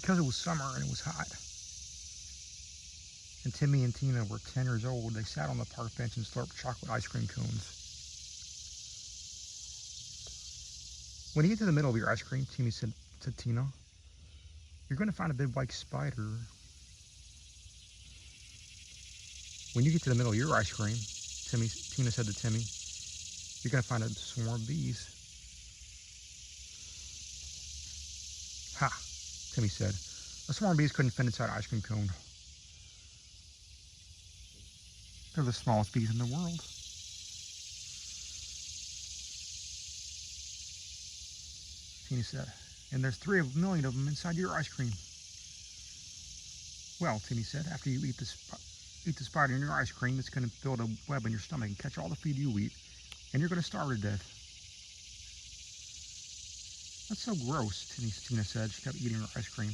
because it was summer and it was hot, and Timmy and Tina were 10 years old, they sat on the park bench and slurped chocolate ice cream cones. When you get to the middle of your ice cream, Timmy said to Tina, you're going to find a big white spider. When you get to the middle of your ice cream, Tina said to Timmy, you're going to find a swarm of bees. Ha, Timmy said. A swarm of bees couldn't fit inside an ice cream cone. They're the smallest bees in the world. Tina said, and there's 3 million of them inside your ice cream. Well, Timmy said, after you eat the spider in your ice cream, it's going to build a web in your stomach and catch all the food you eat, and you're going to starve to death. That's so gross, Tina said. She kept eating her ice cream.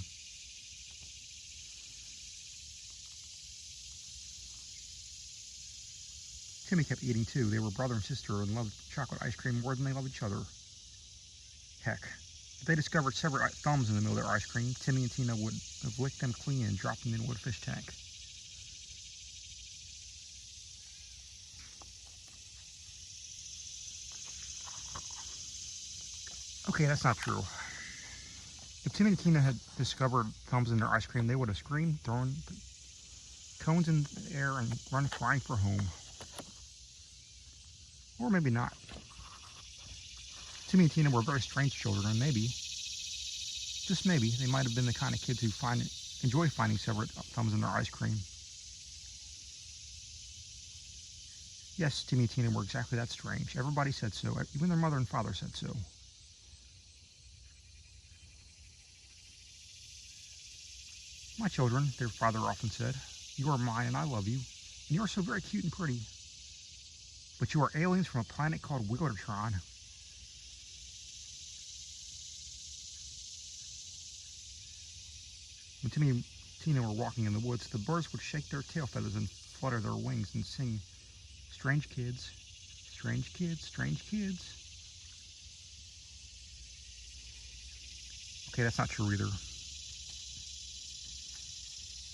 Timmy kept eating too. They were brother and sister and loved chocolate ice cream more than they loved each other. Heck, if they discovered several thumbs in the middle of their ice cream, Timmy and Tina would have licked them clean and dropped them into a fish tank. Okay, that's not true. If Timmy and Tina had discovered thumbs in their ice cream, they would have screamed, thrown cones in the air, and run flying for home. Or maybe not. Timmy and Tina were very strange children, and maybe, just maybe, they might have been the kind of kids who enjoy finding several thumbs in their ice cream. Yes, Timmy and Tina were exactly that strange. Everybody said so. Even their mother and father said so. My children, their father often said, you are mine and I love you, and you are so very cute and pretty. But you are aliens from a planet called Wiglertron. When Timmy and Tina were walking in the woods, the birds would shake their tail feathers and flutter their wings and sing, strange kids, strange kids, strange kids. Okay, that's not true either.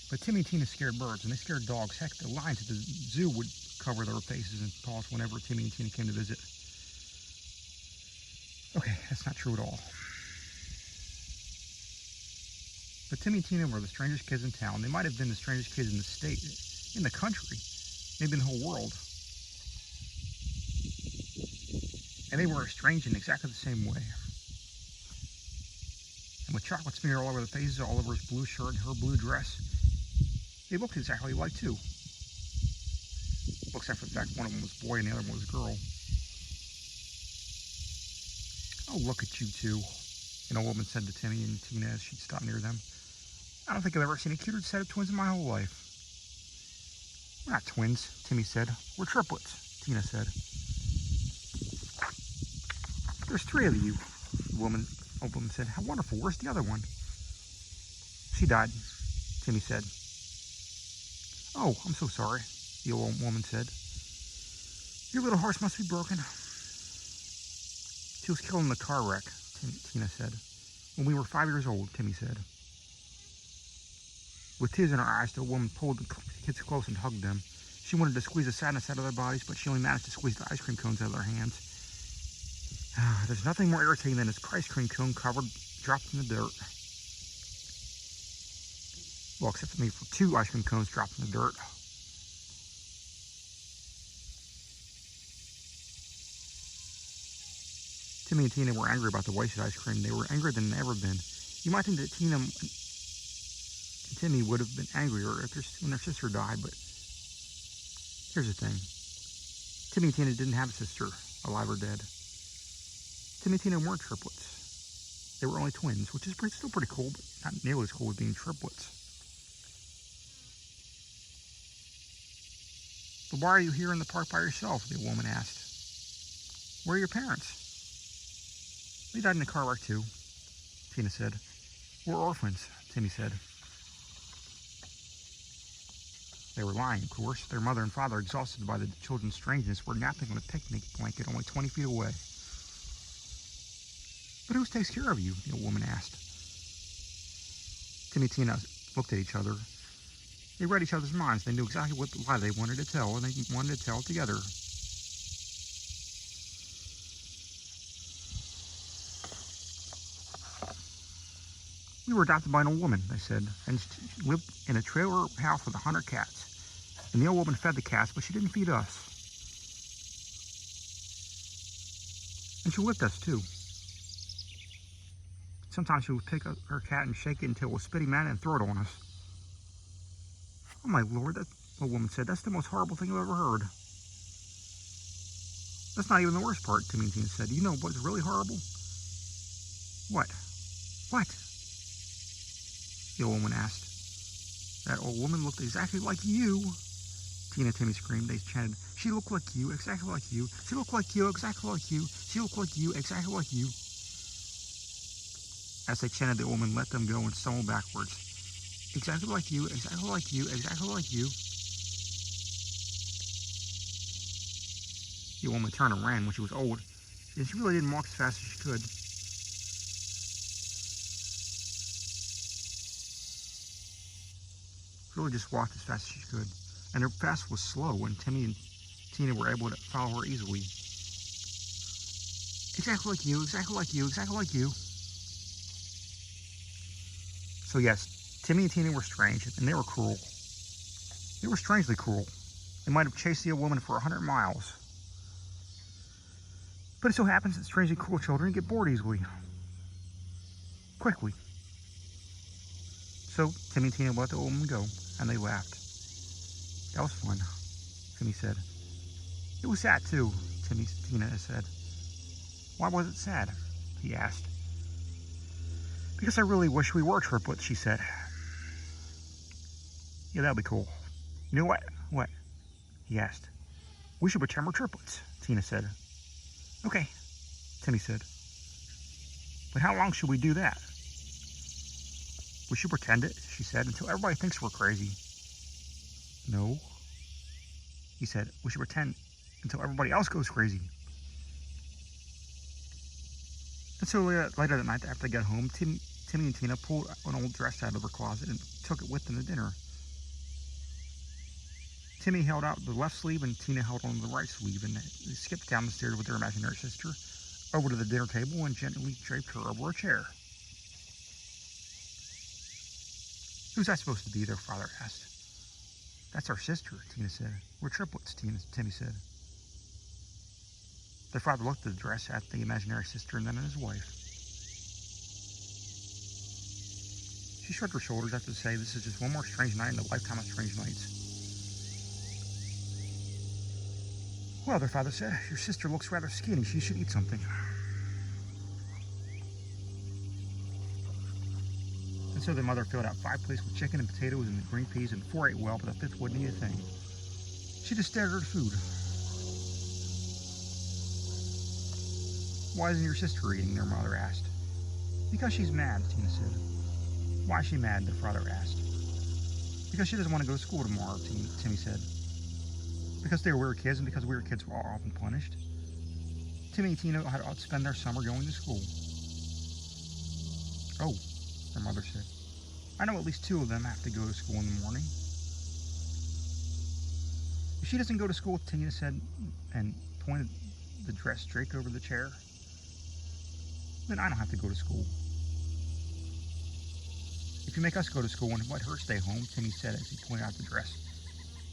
But Timmy and Tina scared birds, and they scared dogs. Heck, the lions at the zoo would cover their faces and paws whenever Timmy and Tina came to visit. Okay, that's not true at all. But Timmy and Tina were the strangest kids in town. They might have been the strangest kids in the state, in the country, maybe in the whole world. And they were strange in exactly the same way. And with chocolate smeared all over their faces, all over his blue shirt and her blue dress, they looked exactly alike too. Except for the fact one of them was boy and the other one was girl. Oh, look at you two, an old woman said to Timmy and Tina as she stopped near them. I don't think I've ever seen a cuter set of twins in my whole life. We're not twins, Timmy said. We're triplets, Tina said. There's 3 of you, the old woman said. How wonderful. Where's the other one? She died, Timmy said. Oh, I'm so sorry, the old woman said. Your little heart must be broken. She was killed in a car wreck, Tina said. When we were 5 years old, Timmy said. With tears in her eyes, the woman pulled the kids close and hugged them. She wanted to squeeze the sadness out of their bodies, but she only managed to squeeze the ice cream cones out of their hands. There's nothing more irritating than this ice cream cone dropped in the dirt. Well, except for me, for 2 ice cream cones dropped in the dirt. Timmy and Tina were angry about the wasted ice cream. They were angrier than they'd ever been. You might think that Tina and Timmy would have been angrier when their sister died, but here's the thing. Timmy and Tina didn't have a sister, alive or dead. Timmy and Tina weren't triplets. They were only twins, which is still pretty cool, but not nearly as cool as being triplets. But why are you here in the park by yourself? The woman asked. Where are your parents? They died in a car wreck too, Tina said. We're orphans, Timmy said. They were lying, of course. Their mother and father, exhausted by the children's strangeness, were napping on a picnic blanket only 20 feet away. But who takes care of you? The old woman asked. Timmy and Tina looked at each other. They read each other's minds. They knew exactly what lie they wanted to tell, and they wanted to tell it together. We were adopted by an old woman, they said, and she lived in a trailer house with 100 cats. And the old woman fed the cats, but she didn't feed us. And she whipped us, too. Sometimes she would pick up her cat and shake it until it was spitting mad and throw it on us. Oh my Lord, that old woman said, that's the most horrible thing I've ever heard. That's not even the worst part, Timmy and Tina said. You know what's really horrible? What? What? The old woman asked. That old woman looked exactly like you. Tina and Timmy screamed. They chanted, she looked like you, exactly like you. She looked like you, exactly like you. She looked like you, exactly like you. As they chanted, the old woman let them go and stumbled backwards. Exactly like you, exactly like you, exactly like you. The old woman turned and ran when she was old, and she really didn't walk as fast as she could. She really just walked as fast as she could. And her pace was slow, and Timmy and Tina were able to follow her easily. Exactly like you, exactly like you, exactly like you. So yes, Timmy and Tina were strange, and they were cruel. They were strangely cruel. They might have chased the old woman for 100 miles. But it so happens that strangely cruel children get bored easily. Quickly. So Timmy and Tina let the old woman go, and they laughed. That was fun, Timmy said. It was sad too, Tina said. Why was it sad? He asked. Because I really wish we were triplets, she said. Yeah, that'd be cool. You know what? What? He asked. We should pretend we're triplets, Tina said. Okay, Timmy said. But how long should we do that? We should pretend it, she said, until everybody thinks we're crazy. No, he said. We should pretend until everybody else goes crazy. And so later that night, after they got home, Timmy and Tina pulled an old dress out of her closet and took it with them to dinner. Timmy held out the left sleeve and Tina held on to the right sleeve, and they skipped down the stairs with their imaginary sister over to the dinner table and gently draped her over a chair. Who's that supposed to be, their father asked. That's our sister, Tina said. We're triplets, Timmy said. Their father looked at the dress, at the imaginary sister, and then at his wife. She shrugged her shoulders after to say, this is just one more strange night in a lifetime of strange nights. Well, their father said, your sister looks rather skinny. She should eat something. And so their mother filled out 5 plates with chicken and potatoes and green peas, and 4 ate well, but the 5th wouldn't eat a thing. She just stared at her food. Why isn't your sister eating? Their mother asked. Because she's mad, Tina said. Why is she mad? Their father asked. Because she doesn't want to go to school tomorrow, Timmy said. Because they were weird kids, and because weird kids were often punished. Timmy and Tina had to spend their summer going to school. Oh, their mother said. I know at least 2 of them have to go to school in the morning. If she doesn't go to school, Tina said, and pointed the dress straight over the chair, then I don't have to go to school. If you make us go to school and let her stay home, Timmy said as he pointed out the dress,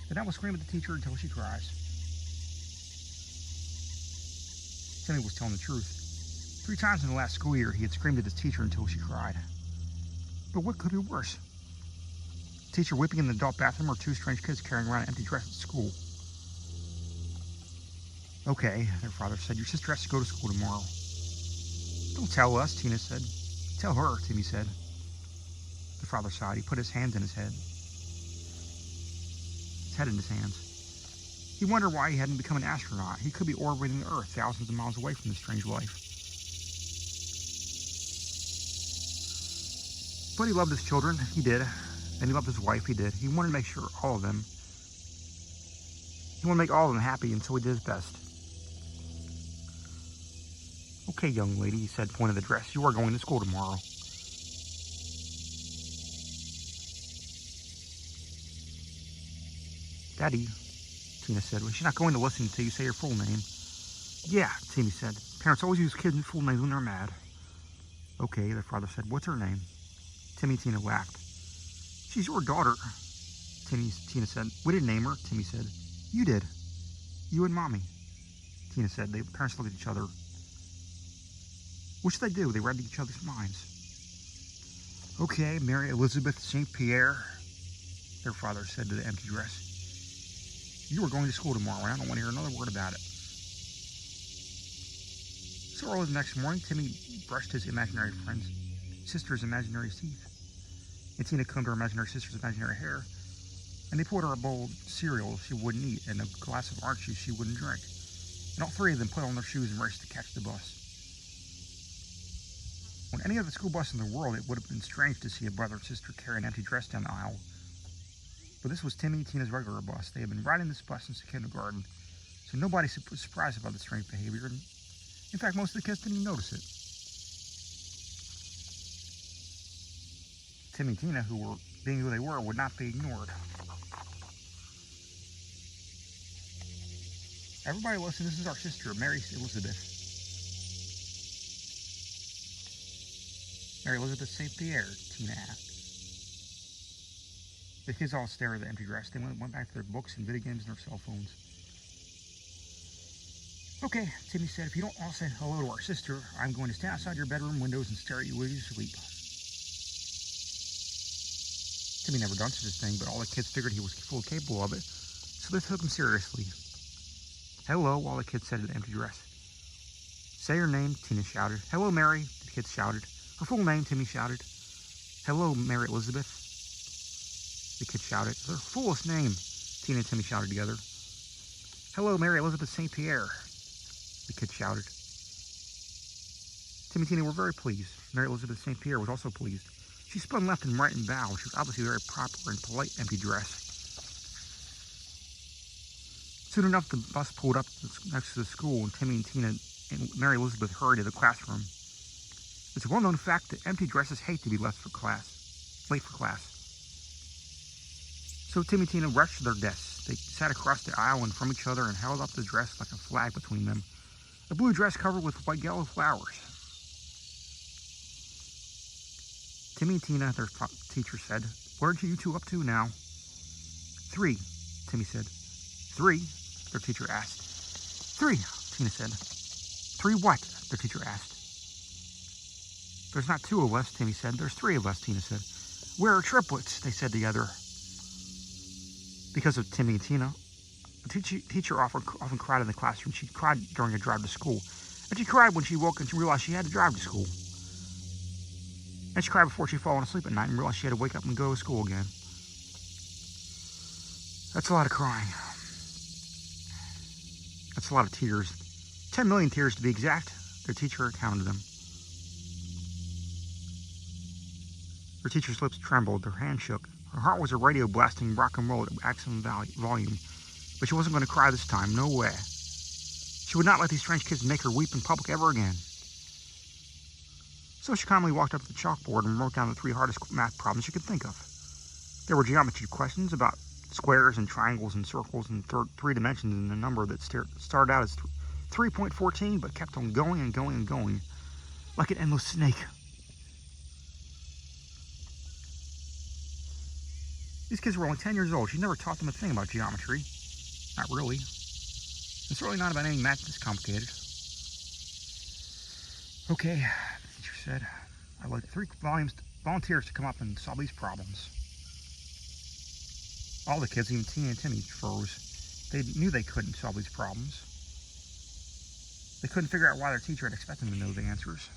then I will scream at the teacher until she cries. Timmy was telling the truth. 3 times in the last school year, he had screamed at his teacher until she cried. But what could be worse? A teacher whipping in the adult bathroom, or 2 strange kids carrying around an empty dress at school? Okay, their father said, your sister has to go to school tomorrow. Don't tell us, Tina said. Tell her, Timmy said. The father sighed. He put his hands in his head. His head in his hands. He wondered why he hadn't become an astronaut. He could be orbiting the Earth thousands of miles away from this strange life. But he loved his children. He did. And he loved his wife. He did. He wanted to make sure all of them. He wanted to make all of them happy, and so he did his best. Okay, young lady, he said, pointing at the dress. You are going to school tomorrow. Daddy, Tina said, well, she's not going to listen until you say your full name. Yeah, Timmy said. Parents always use kids' full names when they're mad. Okay, their father said. What's her name? Timmy and Tina laughed. She's your daughter, Tina said. We didn't name her, Timmy said. You did. You and Mommy, Tina said. The parents looked at each other. What should they do? They read each other's minds. Okay, Mary Elizabeth St. Pierre, their father said to the empty dress. You are going to school tomorrow, and I don't want to hear another word about it. So early the next morning, Timmy brushed his imaginary sister's imaginary teeth. And Tina combed her imaginary sister's imaginary hair. And they poured her a bowl of cereal she wouldn't eat and a glass of orange juice she wouldn't drink. And all three of them put on their shoes and raced to catch the bus. On any other school bus in the world, it would have been strange to see a brother and sister carry an empty dress down the aisle. But this was Timmy and Tina's regular bus. They had been riding this bus since kindergarten, so nobody was surprised about the strange behavior. And in fact, most of the kids didn't even notice it. Timmy and Tina, who were being who they were, would not be ignored. Everybody listen, this is our sister, Mary Elizabeth. Mary Elizabeth St. Pierre, Tina asked. The kids all stared at the empty dress. They went back to their books and video games and their cell phones. Okay, Timmy said, if you don't all say hello to our sister, I'm going to stand outside your bedroom windows and stare at you while you sleep. Timmy never done such a thing, but all the kids figured he was fully capable of it, so they took him seriously. Hello, all the kids said to the empty dress. Say your name, Tina shouted. Hello, Mary, the kids shouted. Her full name, Timmy shouted. Hello, Mary Elizabeth, the kids shouted. Her fullest name, Tina and Timmy shouted together. Hello, Mary Elizabeth St. Pierre, the kids shouted. Timmy and Tina were very pleased. Mary Elizabeth St. Pierre was also pleased. She spun left and right and bowed. She was obviously very proper and polite empty dress. Soon enough, the bus pulled up next to the school, and Timmy and Tina and Mary Elizabeth hurried to the classroom. It's a well-known fact that empty dresses hate to be late for class. So Timmy and Tina rushed to their desks. They sat across the aisle and from each other and held up the dress like a flag between them. A blue dress covered with white yellow flowers. Timmy and Tina, their teacher said, what are you two up to now? 3, Timmy said. 3, their teacher asked. 3, Tina said. 3 what? Their teacher asked. There's not 2 of us, Timmy said. There's 3 of us, Tina said. We're triplets, they said together. Because of Timmy and Tina, the teacher often cried in the classroom. She cried during a drive to school. And she cried when she woke and she realized she had to drive to school. And she cried before she'd fallen asleep at night and realized she had to wake up and go to school again. That's a lot of crying. That's a lot of tears. 10 million tears to be exact. Their teacher counted them. Her teacher's lips trembled, her hand shook. Her heart was a radio blasting rock and roll at maximum volume. But she wasn't going to cry this time, no way. She would not let these strange kids make her weep in public ever again. So she calmly walked up to the chalkboard and wrote down the 3 hardest math problems she could think of. There were geometry questions about squares and triangles and circles and 3 dimensions and a number that started out as 3.14 but kept on going and going and going like an endless snake. These kids were only 10 years old. She never taught them a thing about geometry. Not really. And certainly not about any math this complicated. Okay, the teacher said. I'd like 3 volunteers to come up and solve these problems. All the kids, even Tina and Timmy, froze. They knew they couldn't solve these problems. They couldn't figure out why their teacher had expected them to know the answers.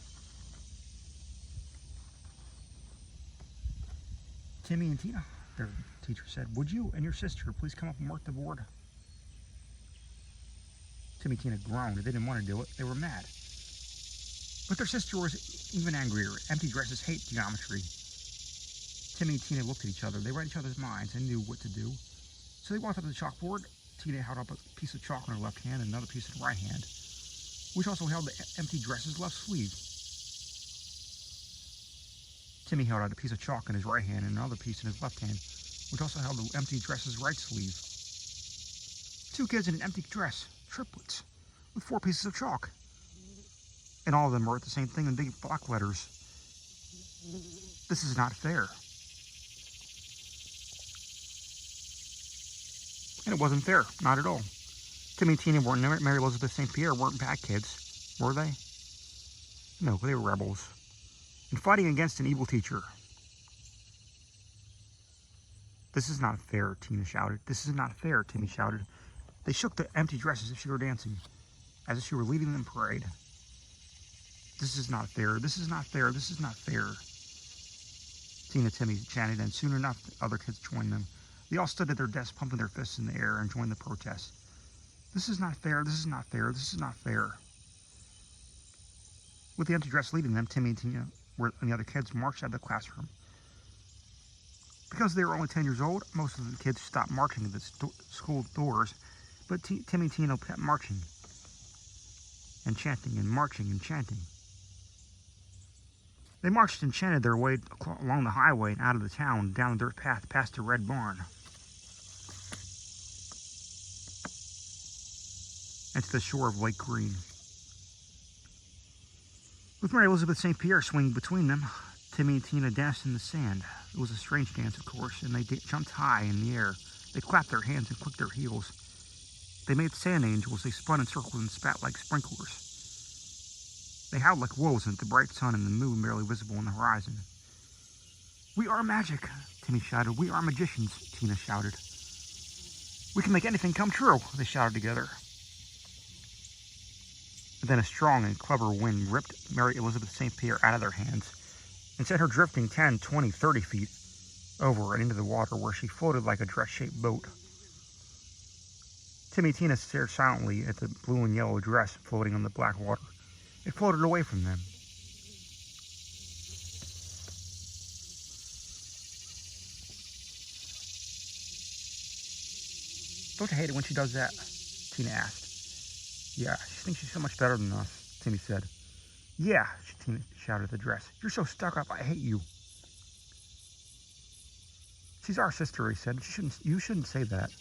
Timmy and Tina, their teacher said, would you and your sister please come up and work the board? Timmy and Tina groaned. They didn't want to do it. They were mad. But their sister was even angrier. Empty dresses hate geometry. Timmy and Tina looked at each other. They read each other's minds and knew what to do. So they walked up to the chalkboard. Tina held up a piece of chalk in her left hand and another piece in her right hand, which also held the empty dress's left sleeve. Timmy held out a piece of chalk in his right hand and another piece in his left hand, which also held the empty dress's right sleeve. 2 kids in an empty dress, triplets, with 4 pieces of chalk. And all of them wrote the same thing in big block letters. This is not fair. And it wasn't fair, not at all. Timmy and Tina and Mary Elizabeth St. Pierre weren't bad kids, were they? No, they were rebels. And fighting against an evil teacher. This is not fair, Tina shouted. This is not fair, Timmy shouted. They shook the empty dress as if she were dancing, as if she were leading them in parade. This is not fair, this is not fair, this is not fair. Tina and Timmy chanted, and soon enough, the other kids joined them. They all stood at their desks, pumping their fists in the air, and joined the protest. This is not fair, this is not fair, this is not fair. With the empty dress leading them, Timmy and Tina and the other kids marched out of the classroom. Because they were only 10 years old, most of the kids stopped marching at the school doors, but Timmy and Tina kept marching and chanting and marching and chanting. They marched and chanted their way along the highway and out of the town, down the dirt path past the red barn, and to the shore of Lake Green. With Mary Elizabeth St. Pierre swinging between them, Timmy and Tina danced in the sand. It was a strange dance, of course, and they jumped high in the air. They clapped their hands and clicked their heels. They made sand angels. They spun in circles and spat like sprinklers. They howled like wolves at the bright sun and the moon barely visible on the horizon. We are magic, Timmy shouted. We are magicians, Tina shouted. We can make anything come true, they shouted together. And then a strong and clever wind ripped Mary Elizabeth St. Pierre out of their hands and sent her drifting 10, 20, 30 feet over and into the water, where she floated like a dress-shaped boat. Timmy and Tina stared silently at the blue and yellow dress floating on the black water. It floated away from them. Don't you hate it when she does that? Tina asked. Yeah, she thinks she's so much better than us, Timmy said. Yeah, Tina shouted at the dress. You're so stuck up, I hate you. She's our sister, he said. You shouldn't say that.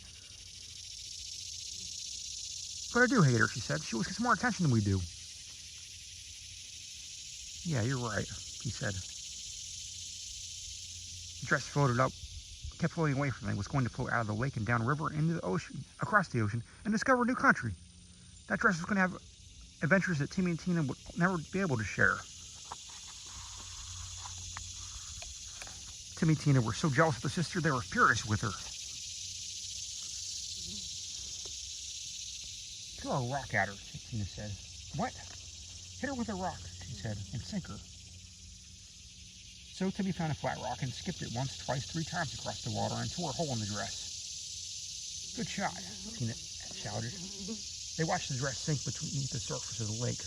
But I do hate her, she said. She always gets more attention than we do. Yeah, you're right, he said. The dress floated up, kept floating away from them. It was going to float out of the lake and down river into the ocean, across the ocean, and discover a new country. That dress was going to have adventures that Timmy and Tina would never be able to share. Timmy and Tina were so jealous of their sister, they were furious with her. Throw a rock at her, Tina said. What? Hit her with a rock, she said, and sink her. So Timmy found a flat rock and skipped it once, twice, 3 times across the water and tore a hole in the dress. Good shot, Tina shouted. They watched the dress sink beneath the surface of the lake.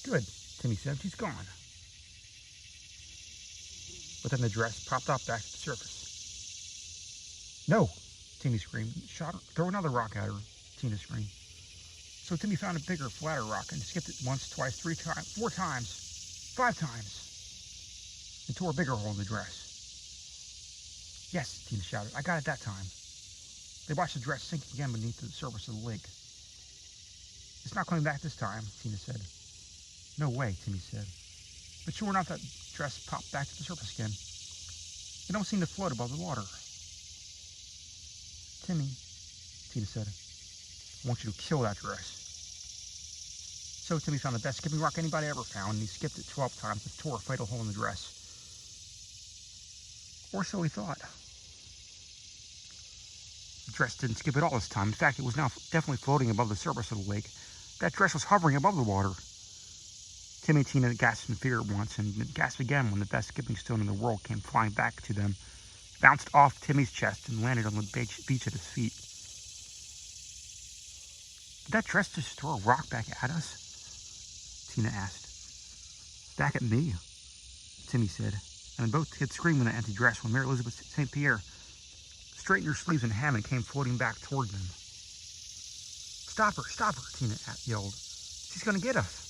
Good, Timmy said. She's gone. But then the dress popped up back to the surface. No, Timmy screamed. Shot her. Throw another rock at her, Tina screamed. So Timmy found a bigger, flatter rock and skipped it once, twice, 3 times, 4 times, 5 times, and tore a bigger hole in the dress. Yes, Tina shouted. I got it that time. They watched the dress sink again beneath the surface of the lake. It's not coming back this time, Tina said. No way, Timmy said. But sure enough, that dress popped back to the surface again. It don't seem to float above the water. Timmy, Tina said, I want you to kill that dress. So Timmy found the best skipping rock anybody ever found, and he skipped it 12 times and tore a fatal hole in the dress. Or so he thought. The dress didn't skip at all this time. In fact, it was now definitely floating above the surface of the lake. That dress was hovering above the water. Timmy and Tina gasped in fear once, and gasped again when the best skipping stone in the world came flying back to them, bounced off Timmy's chest, and landed on the beach at his feet. Did that dress just throw a rock back at us? Tina asked. Back at me, Timmy said, and both kids screamed in the empty dress when Mary Elizabeth St. Pierre straightened her sleeves and ham and came floating back toward them. Stop her, Tina yelled. She's going to get us.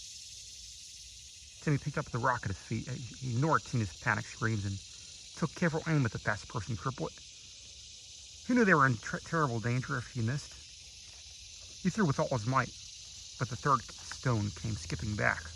Timmy picked up the rock at his feet. He ignored Tina's panic screams and took careful aim at the fast-approaching triplet. He knew they were in terrible danger if he missed. He threw with all his might, but the third stone came skipping back.